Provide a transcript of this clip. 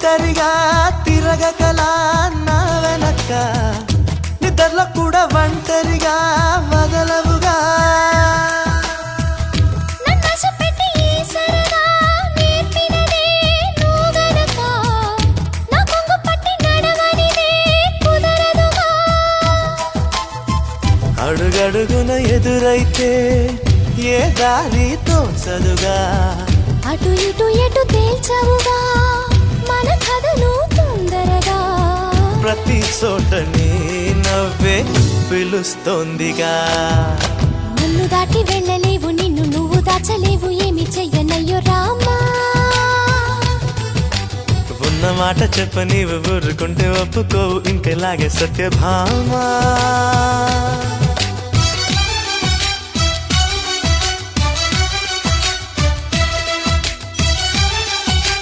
ఒంటరిగా తిరగకలా నా వెనక్క నిద్రలో కూడా ఒంటరిగా వదలవుగా అడుగడుగున ఎదురైతే ఏ దారి తోచదుగా అటు ఇటు ఎటు తేల్చవుగా మన కథలు తొందరగా ప్రతి చోట నీ నవ్వే పిలుస్తోందిగా నన్ను దాటి వెళ్ళలేవు నిన్ను నువ్వు దాచలేవు ఏమి చెయ్యనయ్యో రామా ఉన్న మాట చెప్ప నీవు ఊరుకుంటే ఒప్పుకోవు ఇంకెలాగే సత్యభామా